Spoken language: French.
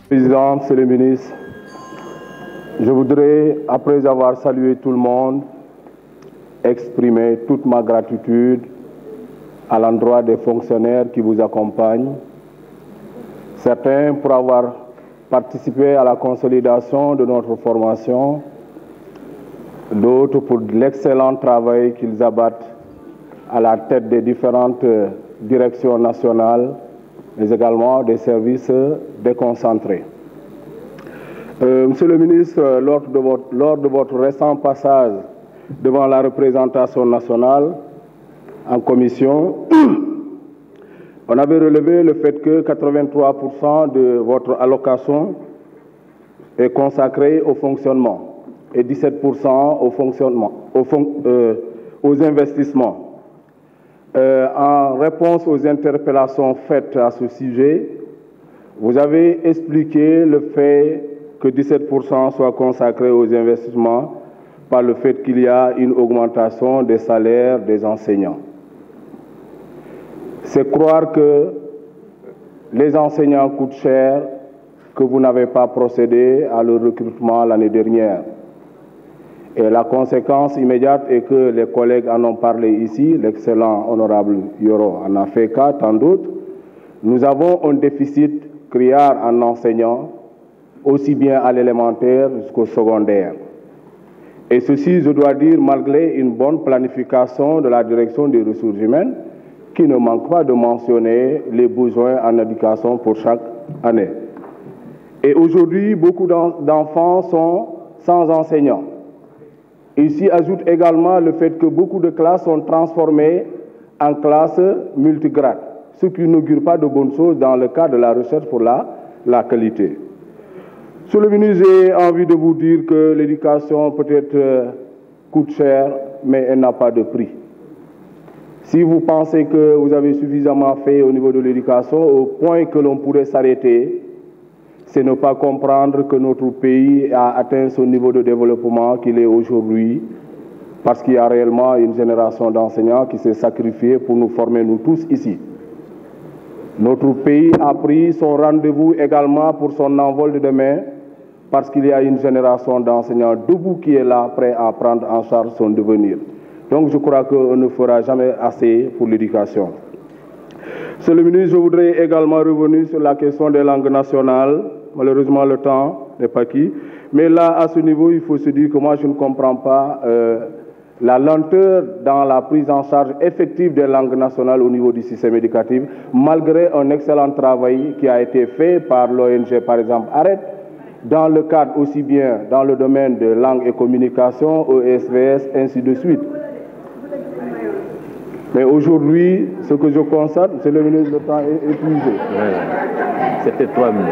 Président, Monsieur le ministre, je voudrais, après avoir salué tout le monde, exprimer toute ma gratitude à l'endroit des fonctionnaires qui vous accompagnent, certains pour avoir participé à la consolidation de notre formation, d'autres pour l'excellent travail qu'ils abattent à la tête des différentes directions nationales, mais également des services déconcentrés. Monsieur le ministre, lors de votre récent passage devant la représentation nationale en commission, on avait relevé le fait que 83% de votre allocation est consacrée au fonctionnement et 17% aux investissements. En réponse aux interpellations faites à ce sujet, vous avez expliqué le fait que 17% soit consacré aux investissements par le fait qu'il y a une augmentation des salaires des enseignants. C'est croire que les enseignants coûtent cher, que vous n'avez pas procédé à leur recrutement l'année dernière. Et la conséquence immédiate est que les collègues en ont parlé ici, l'excellent honorable Yoro en a fait cas, tant d'autres. Nous avons un déficit criard en enseignants, aussi bien à l'élémentaire jusqu'au secondaire. Et ceci, je dois dire, malgré une bonne planification de la direction des ressources humaines, qui ne manque pas de mentionner les besoins en éducation pour chaque année. Et aujourd'hui, beaucoup d'enfants sont sans enseignants. Ici ajoute également le fait que beaucoup de classes sont transformées en classes multigrades, ce qui n'augure pas de bonnes choses dans le cadre de la recherche pour la qualité. Monsieur le ministre, j'ai envie de vous dire que l'éducation peut-être coûte cher, mais elle n'a pas de prix. Si vous pensez que vous avez suffisamment fait au niveau de l'éducation, au point que l'on pourrait s'arrêter, c'est ne pas comprendre que notre pays a atteint ce niveau de développement qu'il est aujourd'hui, parce qu'il y a réellement une génération d'enseignants qui s'est sacrifiée pour nous former, nous tous ici. Notre pays a pris son rendez-vous également pour son envol de demain, parce qu'il y a une génération d'enseignants debout qui est là, prêt à prendre en charge son devenir. Donc je crois qu'on ne fera jamais assez pour l'éducation. Monsieur le ministre, je voudrais également revenir sur la question des langues nationales. Malheureusement, le temps n'est pas acquis. Mais là, à ce niveau, il faut se dire que moi, je ne comprends pas la lenteur dans la prise en charge effective des langues nationales au niveau du système éducatif, malgré un excellent travail qui a été fait par l'ONG, par exemple, ARET, dans le cadre aussi bien dans le domaine de langue et communication, ESVS, ainsi de suite. Mais aujourd'hui, ce que je constate, c'est le ministre, le temps est épuisé. C'était 3 minutes.